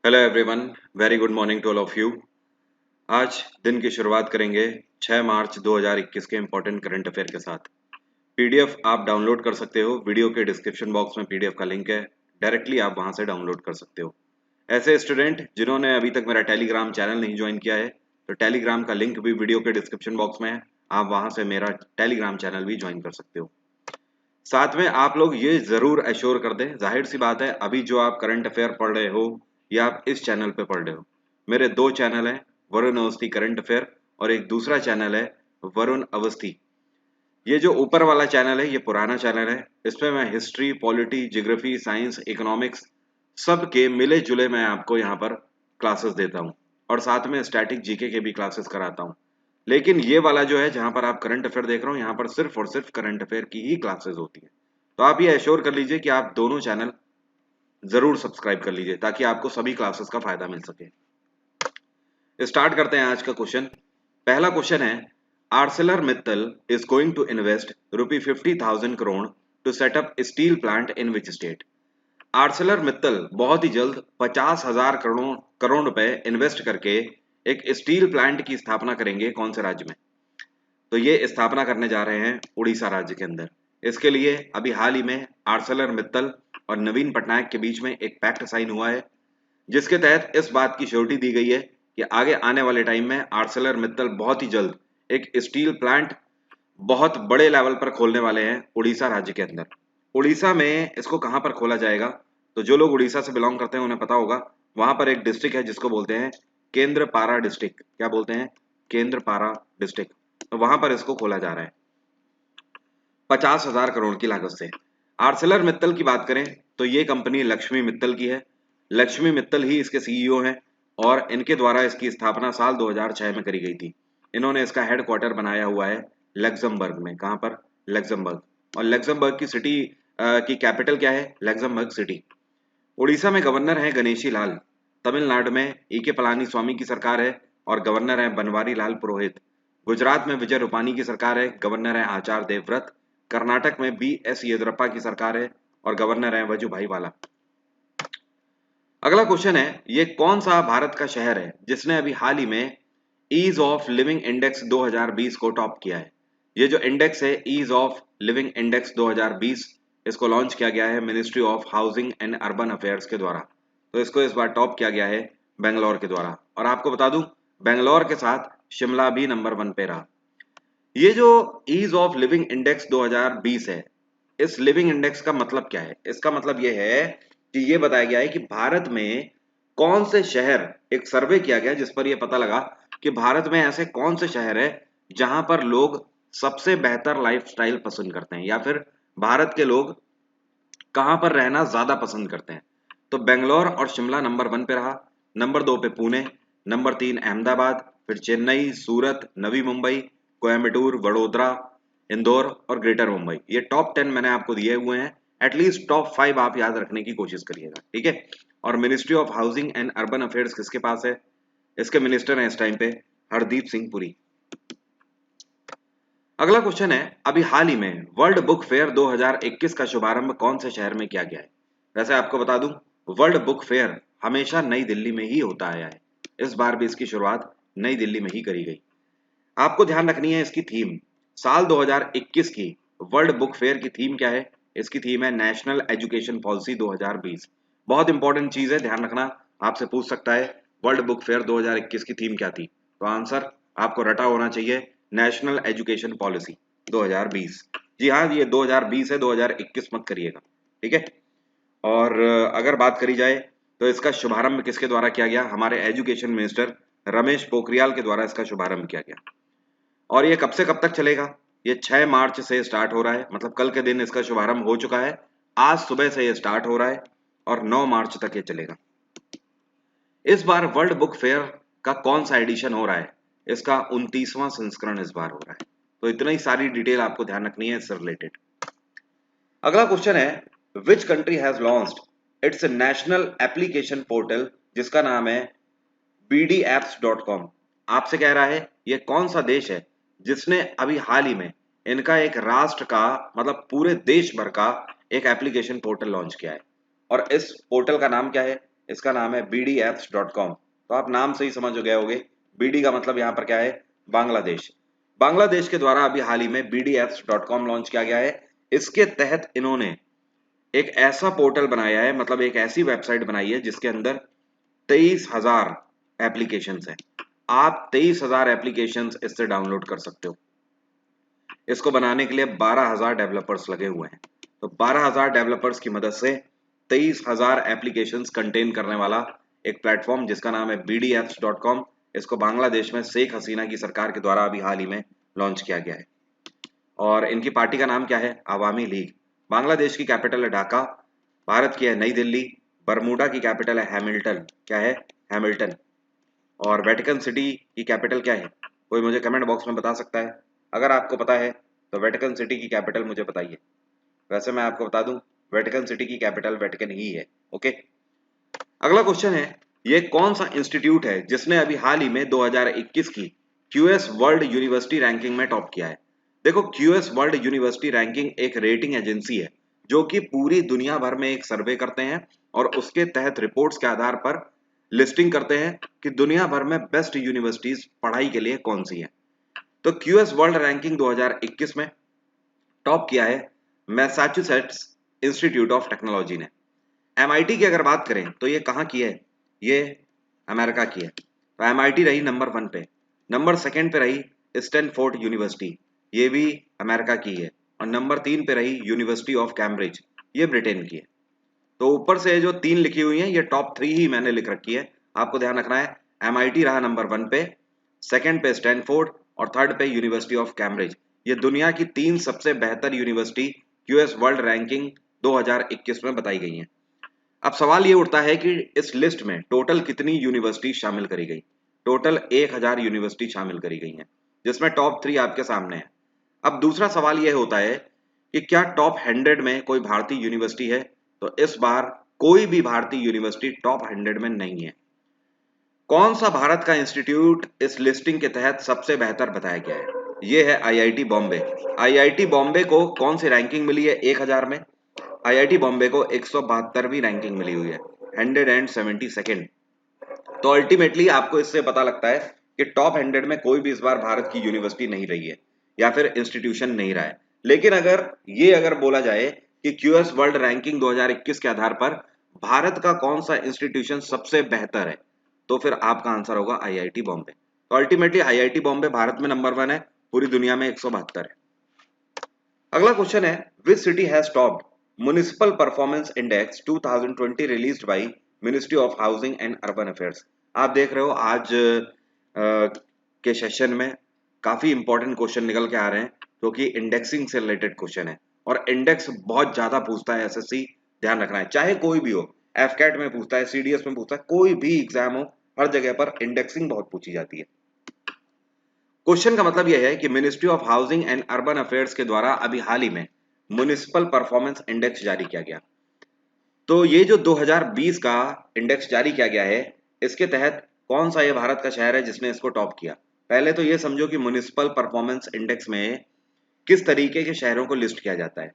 Hello everyone, very good morning to all of you. आज दिन की शुरुआत करेंगे 6 मार्च 2021 के इम्पोर्टेंट करंट अफेयर के साथ। पीडीएफ आप डाउनलोड कर सकते हो, वीडियो के डिस्क्रिप्शन बॉक्स में पीडीएफ का लिंक है, डायरेक्टली आप वहां से डाउनलोड कर सकते हो। ऐसे स्टूडेंट जिन्होंने अभी तक मेरा टेलीग्राम चैनल नहीं ज्वाइन किया है, तो टेलीग्राम का लिंक भी वीडियो के डिस्क्रिप्शन बॉक्स में है, आप वहां से मेरा टेलीग्राम चैनल भी ज्वाइन कर सकते हो। साथ में आप लोग ये जरूर एश्योर कर दें, जाहिर सी बात है अभी जो आप करंट अफेयर पढ़ रहे हो या आप इस चैनल पे पढ़ रहे हो, मेरे दो चैनल हैं, वरुण अवस्थी करंट अफेयर और एक दूसरा चैनल है वरुण अवस्थी। ये जो ऊपर वाला चैनल है ये पुराना चैनल है, इसमें मैं history, polity, geography, science, economics सब के मिले जुले मैं आपको यहाँ पर क्लासेस देता हूँ और साथ में स्टैटिक जीके के भी क्लासेस कराता हूँ। लेकिन ये वाला जो है जहां पर आप करंट अफेयर देख रहे हो, यहाँ पर सिर्फ और सिर्फ करंट अफेयर की ही क्लासेस होती है। तो आप ये एश्योर कर लीजिए कि आप दोनों चैनल जरूर सब्सक्राइब कर लीजिए ताकि आपको सभी क्लासेस का फायदा मिल सके। स्टार्ट करते हैं आज का क्वेश्चन। पहला क्वेश्चन है, Arcelor Mittal is going to invest rupee 50,000 crore to set up steel plant in which state. Arcelor Mittal बहुत ही जल्द 50,000 करोड़ करोड़ रुपए इन्वेस्ट करके एक स्टील प्लांट की स्थापना करेंगे, कौन से राज्य में? तो ये स्थापना करने जा रहे हैं उड़ीसा राज्य के अंदर। इसके लिए अभी हाल ही में आर्सेलर मित्तल और नवीन पटनायक के बीच में एक पैक्ट साइन हुआ है, जिसके तहत इस बात की श्योरिटी दी गई है कि आगे आने वाले टाइम में आर्सेलर मित्तल बहुत ही जल्द एक स्टील प्लांट बहुत बड़े लेवल पर खोलने वाले हैं उड़ीसा राज्य के अंदर। उड़ीसा में इसको कहां पर खोला जाएगा? तो जो लोग उड़ीसा से बिलोंग करते हैं उन्हें पता होगा, वहां पर एक डिस्ट्रिक्ट है जिसको बोलते हैं केंद्रपारा डिस्ट्रिक्ट। क्या बोलते हैं? केंद्रपारा डिस्ट्रिक्ट। तो वहां पर इसको खोला जा रहा है 50,000 करोड़ की लागत से। आर्सेलर मित्तल की बात करें तो ये कंपनी लक्ष्मी मित्तल की है। लक्ष्मी मित्तल ही इसके सीईओ हैं और इनके द्वारा इसकी स्थापना साल 2006 में करी गई थी। इन्होंने इसका हेडक्वार्टर बनाया हुआ है लग्जमबर्ग में। कहां पर? लग्जमबर्ग। और लग्जमबर्ग की सिटी की कैपिटल क्या है? Luxembourg city. उड़ीसा में गवर्नर है गणेशी लाल। तमिलनाडु में ईके पलानी स्वामी की सरकार है और गवर्नर है बनवारी लाल पुरोहित। गुजरात में विजय रूपानी की सरकार है, गवर्नर है आचार्य देवव्रत। कर्नाटक में बी एस येदियुरप्पा की सरकार है और गवर्नर है वजुभाई वाला। अगला क्वेश्चन है, ये कौन सा भारत का शहर है जिसने अभी हाल ही में ईज ऑफ लिविंग इंडेक्स 2020 को टॉप किया है? ये जो इंडेक्स है ईज ऑफ लिविंग इंडेक्स 2020, इसको लॉन्च किया गया है ministry of housing and urban affairs के द्वारा। तो इसको इस बार टॉप किया गया है बेंगलोर के द्वारा। और आपको बता दूं, बेंगलोर के साथ शिमला भी नंबर 1 पे रहा। ये जो ईज ऑफ लिविंग इंडेक्स 2020 है, इस लिविंग इंडेक्स का मतलब क्या है? इसका मतलब ये है कि ये बताया गया है कि भारत में कौन से शहर, एक सर्वे किया गया जिस पर यह पता लगा कि भारत में ऐसे कौन से शहर है जहां पर लोग सबसे बेहतर लाइफस्टाइल पसंद करते हैं, या फिर भारत के लोग कहां पर रहना ज्यादा पसंद करते हैं। तो बेंगलोर और शिमला नंबर 1 पे रहा। नंबर 2 पे पुणे, नंबर 3 अहमदाबाद, फिर चेन्नई, सूरत, नवी मुंबई, कोयम्बटूर, वडोदरा, इंदौर और ग्रेटर मुंबई। ये टॉप 10 मैंने आपको दिए हुए हैं, एटलीस्ट टॉप 5 आप याद रखने की कोशिश करिएगा, ठीक है। और ministry of housing and urban affairs किसके पास है? इसके मिनिस्टर हैं इस टाइम पे हरदीप सिंह पुरी। अगला क्वेश्चन है, अभी हाल ही में वर्ल्ड बुक फेयर 2021 का शुभारंभ कौन से शहर में किया गया है? वैसे आपको बता दूं, वर्ल्ड बुक फेयर हमेशा नई दिल्ली में ही होता आया है, इस बार भी इसकी शुरुआत नई दिल्ली में ही करी गई। आपको ध्यान रखनी है इसकी थीम। साल 2021 की वर्ल्ड बुक फेयर की थीम क्या है? इसकी थीम है नेशनल एजुकेशन पॉलिसी 2020। बहुत इंपॉर्टेंट चीज है, ध्यान रखना। आपसे पूछ सकता है वर्ल्ड बुक फेयर 2021 की थीम क्या थी, तो आंसर आपको रटा होना चाहिए नेशनल एजुकेशन पॉलिसी 2020। जी हाँ, ये 2020 है, 2021 मत करिएगा, ठीक है। और अगर बात करी जाए तो इसका शुभारंभ किसके द्वारा किया गया? हमारे एजुकेशन मिनिस्टर रमेश पोखरियाल के द्वारा इसका शुभारंभ किया गया। और ये कब से कब तक चलेगा? ये 6 मार्च से स्टार्ट हो रहा है, मतलब कल के दिन इसका शुभारंभ हो चुका है, आज सुबह से ये स्टार्ट हो रहा है और 9 मार्च तक ये चलेगा। इस बार वर्ल्ड बुक फेयर का कौन सा एडिशन हो रहा है? इसका 29वां संस्करण इस बार हो रहा है। तो इतना ही सारी डिटेल आपको ध्यान रखनी है इससे रिलेटेड। अगला क्वेश्चन है, which country has launched it's national application portal जिसका नाम है bdapps.com। आपसे कह रहा है ये कौन सा देश है जिसने अभी हाल ही में इनका एक राष्ट्र का, मतलब पूरे देश भर का एक एप्लीकेशन पोर्टल लॉन्च किया है। और इस पोर्टल का नाम क्या है? इसका नाम है bdapps.com। तो आप नाम से ही समझ गए होंगे, बीडी का मतलब यहाँ पर क्या है, बांग्लादेश। बांग्लादेश के द्वारा अभी हाल ही में bdapps.com लॉन्च किया गया है। इसके तहत इन्होंने एक ऐसा पोर्टल बनाया है, मतलब एक ऐसी वेबसाइट बनाई है जिसके अंदर 23,000 एप्लीकेशंस हैं। आप 23,000 एप्लीकेशंस इससे डाउनलोड कर सकते हो। इसको बनाने के लिए 12,000 डेवलपर्स लगे हुए हैं। तो 12,000 डेवलपर्स की मदद से 23,000 एप्लीकेशंस कंटेन करने वाला एक प्लेटफॉर्म जिसका नाम है bdapps.com, इसको बांग्लादेश में शेख हसीना की सरकार के द्वारा अभी हाल ही में लॉन्च किया गया है। और इनकी पार्टी का नाम क्या है, आवामी लीग। बांग्लादेश की कैपिटल है ढाका, भारत की है नई दिल्ली, बरमूडा की कैपिटल है हैमिल्टन, क्या है, हैमिल्टन। और वेटिकन सिटी की कैपिटल क्या है, कोई मुझे कमेंट बॉक्स में बता सकता है? अगर आपको पता है तो वेटिकन सिटी की कैपिटल मुझे बताइए। वैसे मैं आपको बता दूं, वेटिकन सिटी की कैपिटल वेटिकन ही है। ओके, अगला क्वेश्चन है, ये कौन सा इंस्टीट्यूट है जिसने अभी हाल ही में 2021 की क्यूएस वर्ल्ड यूनिवर्सिटी रैंकिंग में टॉप किया है? देखो, क्यूएस वर्ल्ड यूनिवर्सिटी रैंकिंग एक रेटिंग एजेंसी है जो कि पूरी दुनिया भर में एक सर्वे करते हैं और उसके तहत रिपोर्ट्स के आधार पर लिस्टिंग करते हैं कि दुनिया भर में बेस्ट यूनिवर्सिटीज पढ़ाई के लिए कौन सी है। तो क्यूएस वर्ल्ड रैंकिंग 2021 में टॉप किया है मैसाचुसेट्स इंस्टीट्यूट ऑफ टेक्नोलॉजी ने। एमआईटी की अगर बात करें तो ये कहाँ की है, ये अमेरिका की है। तो एमआईटी रही नंबर 1 पे। नंबर 2 पे रही स्टैनफोर्ड यूनिवर्सिटी, ये भी अमेरिका की है। और नंबर 3 पे रही यूनिवर्सिटी ऑफ कैम्ब्रिज, ये ब्रिटेन की है। तो ऊपर से जो 3 लिखी हुई हैं ये टॉप 3 ही मैंने लिख रखी है, आपको ध्यान रखना है। एमआईटी रहा नंबर 1 पे, 2 पे स्टैनफोर्ड और 3 पे यूनिवर्सिटी ऑफ कैम्ब्रिज। ये दुनिया की 3 सबसे बेहतर यूनिवर्सिटी क्यूएस वर्ल्ड रैंकिंग 2021 में बताई गई हैं। अब सवाल ये उठता है कि इस लिस्ट में टोटल कितनी यूनिवर्सिटी शामिल करी गई? टोटल 1,000 यूनिवर्सिटी शामिल करी गई हैं, जिसमें टॉप 3 आपके सामने है। अब दूसरा सवाल यह होता है कि क्या टॉप 100 में कोई भारतीय यूनिवर्सिटी है? तो इस बार कोई भी भारतीय यूनिवर्सिटी टॉप 100 में नहीं है। कौन सा भारत का इंस्टीट्यूट इस लिस्टिंग के तहत सबसे बेहतर बताया गया है? यह है आईआईटी बॉम्बे। आईआईटी बॉम्बे को कौन सी रैंकिंग मिली है 1,000 में? आईआईटी बॉम्बे को 172वीं रैंकिंग मिली हुई है, 172nd। तो अल्टीमेटली आपको इससे पता लगता है कि टॉप 100 में कोई भी इस बार भारत की यूनिवर्सिटी नहीं रही है या फिर इंस्टीट्यूशन नहीं रहा है। लेकिन अगर बोला जाए कि क्यूएस वर्ल्ड रैंकिंग 2021 के आधार पर भारत का कौन सा इंस्टीट्यूशन सबसे बेहतर है, तो फिर आपका आंसर होगा आईआईटी बॉम्बे। तो अल्टीमेटली आईआईटी बॉम्बे भारत में नंबर 1 है, पूरी दुनिया में 172 है। अगला क्वेश्चन है, which city has topped municipal performance index 2020 released by ministry of housing and urban affairs. आप देख रहे हो आज के सेशन में काफी इंपॉर्टेंट क्वेश्चन निकल के आ रहे हैं क्योंकि इंडेक्सिंग से रिलेटेड क्वेश्चन है और इंडेक्स बहुत ज्यादा पूछता है एसएससी, ध्यान रखना है। चाहे कोई भी हो, एफकैट में पूछता है, सीडीएस में पूछता है, कोई भी एग्जाम हो, हर जगह पर इंडेक्सिंग बहुत पूछी जाती है। क्वेश्चन का मतलब यह है कि ministry of housing and urban affairs के द्वारा अभी हाल ही में म्युनिसिपल परफॉर्मेंस इंडेक्स जारी किया गया। तो ये जो 2020 का इंडेक्स जारी किया गया है, इसके तहत कौन सा ये भारत का शहर है जिसने इसको टॉप किया? पहले तो ये समझो कि म्युनिसिपल परफॉर्मेंस इंडेक्स में किस तरीके के शहरों को लिस्ट किया जाता है।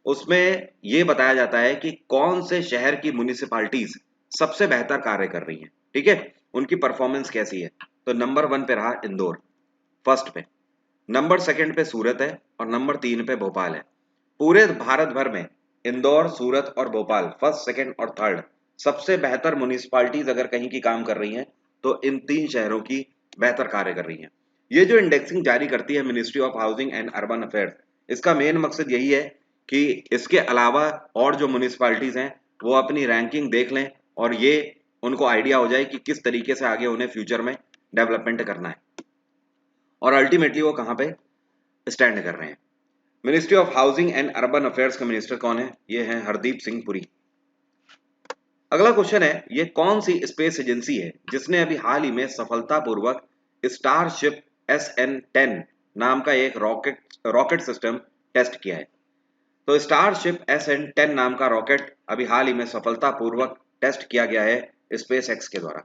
उसमें ये बताया जाता है कि कौन से शहर की म्युनिसिपालिटीज सबसे बेहतर कार्य कर रही हैं, ठीक है, उनकी परफॉर्मेंस कैसी है। तो नंबर 1 पे रहा इंदौर, फर्स्ट पे। नंबर 2 पे सूरत है और नंबर 3 पे भोपाल है। पूरे भारत भर में इंदौर, सूरत और भोपाल फर्स्ट, सेकंड और थर्ड सबसे बेहतर म्युनिसिपालिटीज अगर कहीं की काम कर रही हैं तो इन 3 शहरों की बेहतर कार्य कर रही हैं। ये जो इंडेक्सिंग जारी करती है ministry of housing and urban affairs, इसका मेन मकसद यही है कि इसके अलावा और जो म्युनिसिपालिटीज हैं वो अपनी रैंकिंग देख लें और ये उनको आइडिया हो जाए कि किस तरीके से आगे उन्हें फ्यूचर में डेवलपमेंट करना है और अल्टीमेटली वो कहाँ पे स्टैंड कर रहे हैं। Ministry of housing and urban affairs के मिनिस्टर कौन है? ये हैं हरदीप सिंह पुरी। अगला क्वेश्चन है, ये कौन सी स्पेस एजेंसी है जिसने अभी हाल ही में सफलतापूर्वक स्टारशिप SN10 नाम का एक रॉकेट सिस्टम टेस्ट किया है? तो स्टारशिप SN10 नाम का रॉकेट अभी हाल ही में सफलतापूर्वक टेस्ट किया गया है स्पेस एक्स के द्वारा।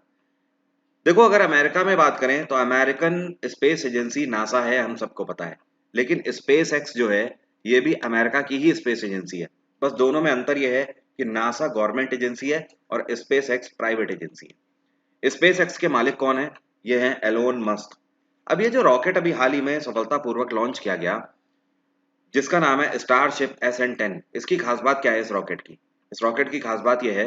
देखो, अगर अमेरिका में बात करें तो अमेरिकन स्पेस एजेंसी नासा है, हम सबको पता है। लेकिन स्पेस एक्स जो है ये भी अमेरिका की ही स्पेस एजेंसी है, बस दोनों में अंतर यह है कि नासा गवर्नमेंट एजेंसी है और स्पेस एक्स प्राइवेट एजेंसी है। स्पेस एक्स के मालिक कौन है? ये हैं एलोन मस्क। अब ये जो रॉकेट अभी हाल ही में सफलतापूर्वक लॉन्च किया गया, जिसका नाम है स्टारशिप SN10, इसकी खास बात क्या है इस रॉकेट की? इस रॉकेट की खास बात यह है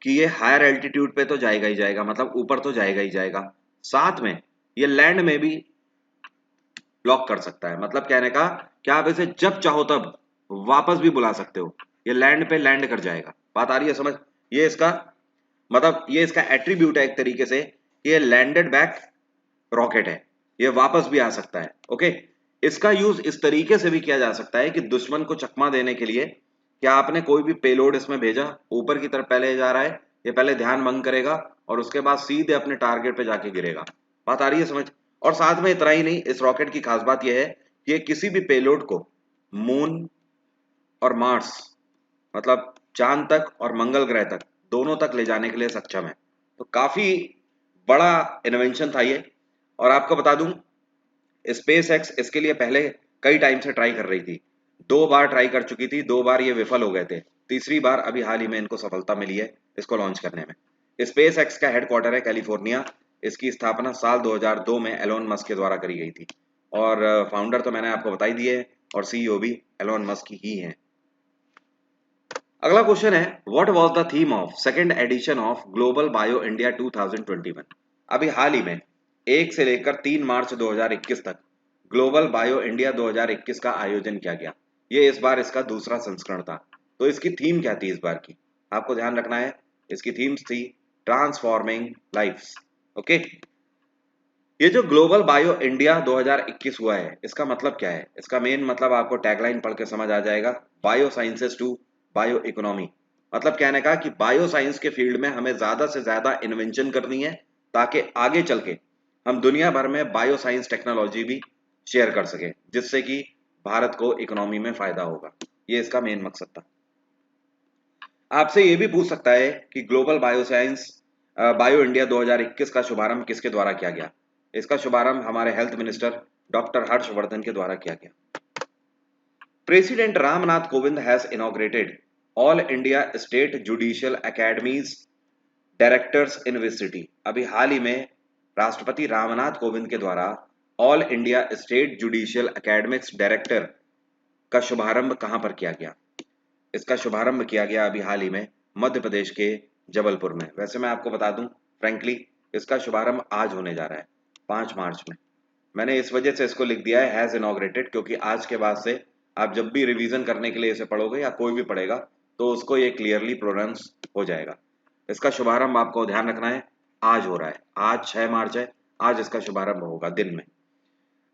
कि ये हायर एल्टीट्यूड पे तो जाएगा ही जाएगा, मतलब ऊपर तो जाएगा ही जाएगा, साथ में ये लैंड में भी ब्लॉक कर सकता है। मतलब कहने का कि आप इसे जब चाहो तब वापस भी बुला सकते हो, ये लैंड पे लैंड कर जाएगा। बात आ रही है समझ? ये इसका मतलब ये इसका एट्रीब्यूट है एक तरीके से, ये लैंडेड बैक रॉकेट है, ये वापस भी आ सकता है। ओके, इसका यूज इस तरीके से भी किया जा सकता है कि दुश्मन को चकमा देने के लिए, क्या आपने कोई भी पेलोड इसमें भेजा, ऊपर की तरफ पहले जा रहा है, ये पहले ध्यान भंग करेगा और उसके बाद सीधे अपने टारगेट पे जाके गिरेगा। बात आ रही है समझ? और साथ में इतना ही नहीं, इस रॉकेट की खास बात यह है कि ये किसी भी पेलोड को मून और मार्स, मतलब चांद तक और मंगल ग्रह तक, दोनों तक ले जाने के लिए सक्षम है। तो काफी बड़ा इन्वेंशन था ये। और आपको बता दूं, स्पेस एक्स इसके लिए पहले कई टाइम से ट्राई कर रही थी, 2 बार ट्राई कर चुकी थी, 2 बार ये विफल हो गए थे, तीसरी बार अभी हाल ही में इनको सफलता मिली है इसको लॉन्च करने में। स्पेस एक्स का हेडक्वार्टर है कैलिफोर्निया। इसकी स्थापना साल 2002 में एलोन मस्क के द्वारा करी गई थी और फाउंडर तो मैंने आपको बता ही दिए और CEO भी एलोन मस्क ही हैं। अगला क्वेश्चन है, what was the theme of second edition of global bio India 2021? अभी हाल ही में 1 से लेकर 3 मार्च 2021 तक ग्लोबल बायो इंडिया 2021 का आयोजन किया गया। ये इस बार इसका दूसरा संस्करण था। तो इसकी थीम क्या थी इस बार की? आपको ध्यान रखना है, इसकी थीम्स थी ट्रांसफॉर्मिंग लाइफ्स। ओके, ये जो ग्लोबल बायो इंडिया 2021 हुआ है, इसका मतलब क्या है? इसका मेन मतलब आपको टैगलाइन पढ़ के समझ आ जाएगा, biosciences to bioeconomy. मतलब कहने का कि बायो साइंस के फील्ड में हमें ज्यादा से ज्यादा इन्वेंशन करनी है ताकि आगे चल के हम दुनिया भर में बायो साइंस टेक्नोलॉजी भी शेयर कर सके, जिससे कि भारत को इकोनॉमी में फायदा होगा। ये इसका मेन मकसद था। आपसे ये भी पूछ सकता है कि global bio science bio India 2021 का शुभारंभ किसके द्वारा किया गया? इसका शुभारंभ हमारे हेल्थ मिनिस्टर डॉक्टर हर्षवर्धन के द्वारा किया गया। President Ramnath Kovind has inaugurated all India state judicial academies directors university. अभी हाल ही में राष्ट्रपति रामनाथ कोविंद के द्वारा all India state judicial academics director का शुभारंभ कहां पर किया गया? इसका शुभारंभ किया गया अभी हाल ही में मध्य प्रदेश के जबलपुर में। वैसे मैं आपको बता दूं, फ्रैंकली इसका शुभारंभ आज होने जा रहा है 5 मार्च में। मैंने इस वजह से इसको लिख दिया है हैज इनॉग्रेटेड, क्योंकि आज के बाद से आप जब भी रिवीजन करने के लिए इसे पढ़ोगे या कोई भी पढ़ेगा तो उसको ये क्लियरली प्रोनाउंस हो जाएगा। इसका शुभारंभ आपको ध्यान रखना है, आज हो रहा है, आज 6 मार्च है, आज इसका शुभारंभ होगा दिन में।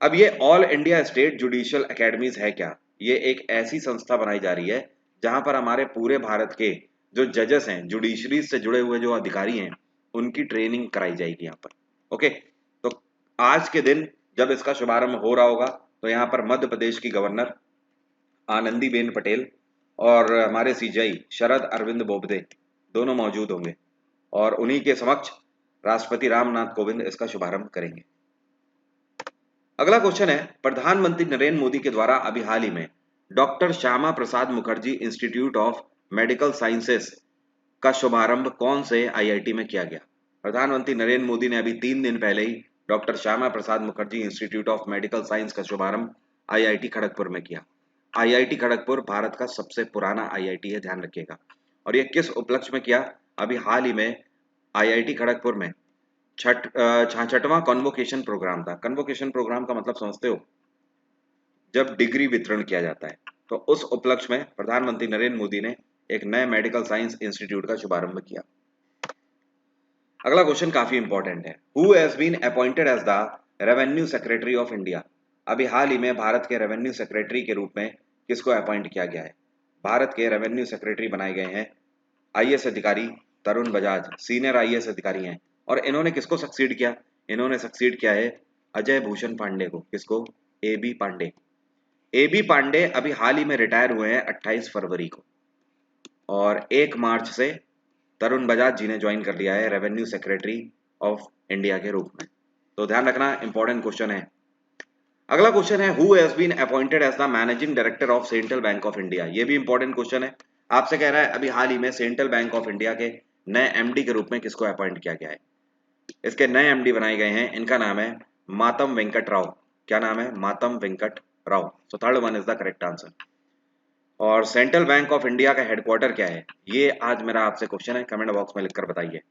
अब ये all India state judicial academies है क्या? ये एक ऐसी संस्था बनाई जा रही है जहां पर हमारे पूरे भारत के जो जजेस हैं, जुडिशरी से जुड़े हुए जो अधिकारी हैं, उनकी ट्रेनिंग कराई जाएगी यहाँ पर। ओके, तो आज के दिन जब इसका शुभारंभ हो रहा होगा तो यहाँ पर मध्य प्रदेश की गवर्नर आनंदीबेन पटेल और हमारे CJI शरद अरविंद बोबडे दोनों मौजूद होंगे और उन्हीं के समक्ष राष्ट्रपति रामनाथ कोविंद इसका शुभारंभ करेंगे। अगला क्वेश्चन है, प्रधानमंत्री नरेंद्र मोदी के द्वारा अभी हाल ही में doctor Shyama Prasad Mukherjee institute of medical sciences का शुभारंभ कौन से IIT में किया गया? प्रधानमंत्री नरेंद्र मोदी ने अभी 3 दिन पहले ही doctor Shyama Prasad Mukherjee institute of medical science का शुभारंभ IIT खड़गपुर में किया। IIT खड़गपुर भारत का सबसे पुराना IIT है, ध्यान रखिएगा। और ये किस उपलक्ष्य में किया? अभी हाल ही में IIT खड़गपुर में 66वां कन्वोकेशन प्रोग्राम था। कन्वोकेशन प्रोग्राम का मतलब समझते हो? जब डिग्री वितरण किया जाता है। तो उस उपलक्ष्य में प्रधानमंत्री नरेंद्र मोदी ने एक नए मेडिकल साइंस इंस्टीट्यूट का शुभारंभ किया। अगला क्वेश्चन काफी इंपॉर्टेंट है, who has been appointed as the revenue secretary of India? अभी हाल ही में भारत के रेवेन्यू सेक्रेटरी के रूप में किसको अपॉइंट किया गया है? भारत के रेवेन्यू सेक्रेटरी बनाए गए हैं IAS अधिकारी तरुण बजाज, सीनियर IAS अधिकारी हैं। और इन्होंने किसको सक्सीड किया? इन्होंने सक्सीड किया है अजय भूषण पांडे को। किसको? AB पांडे। AB पांडे अभी हाल ही में रिटायर हुए हैं 28 फरवरी को और 1 मार्च से तरुण बजाज जी ने ज्वाइन कर लिया है रेवेन्यू सेक्रेटरी ऑफ इंडिया के रूप में। तो ध्यान रखना, इंपॉर्टेंट क्वेश्चन है। अगला क्वेश्चन है, who has been appointed as the managing director of Central Bank of India? ये भी इंपॉर्टेंट क्वेश्चन है। आपसे कह रहा है अभी हाल ही में सेंट्रल बैंक ऑफ इंडिया के नए एमडी के रूप में किसको अपॉइंट किया गया है। इसके नए एमडी बनाए गए हैं, इनका नाम है मातम वेंकट राव। क्या नाम है? Matam Venkat Rao. So third one is the correct answer. और सेंट्रल बैंक ऑफ इंडिया का हेडक्वार्टर क्या है, ये आज मेरा आपसे क्वेश्चन है, कमेंट बॉक्स में लिखकर बताइए।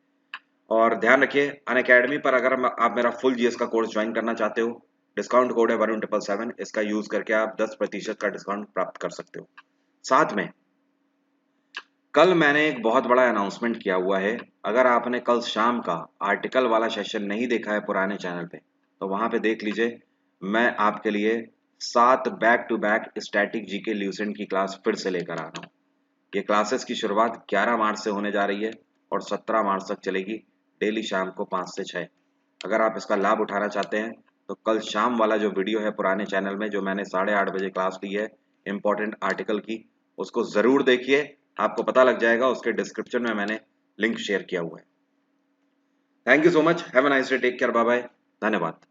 और ध्यान रखिए, अनअकैडमी पर अगर आप मेरा फुल जीएस का कोर्स ज्वाइन करना चाहते हो, डिस्काउंट कोड है वरुण 777, इसका यूज करके आप 10% का डिस्काउंट प्राप्त कर सकते हो। साथ में कल मैंने एक बहुत बड़ा अनाउंसमेंट किया हुआ है, अगर आपने कल शाम का आर्टिकल वाला सेशन नहीं देखा है पुराने चैनल पे, तो वहां पे देख लीजिए। मैं आपके लिए 7 back to back static GK Lucent की क्लास फिर से लेकर आ रहा हूँ। ये क्लासेस की शुरुआत 11 मार्च से होने जा रही है और 17 मार्च तक चलेगी, डेली शाम को 5 से 6। अगर आप इसका लाभ उठाना चाहते हैं तो कल शाम वाला जो वीडियो है पुराने चैनल में, जो मैंने 8:30 बजे क्लास ली है इंपॉर्टेंट आर्टिकल की, उसको जरूर देखिए। आपको पता लग जाएगा, उसके डिस्क्रिप्शन में मैंने लिंक शेयर किया हुआ है। Thank you so much, have a nice day, take care, bye bye, धन्यवाद।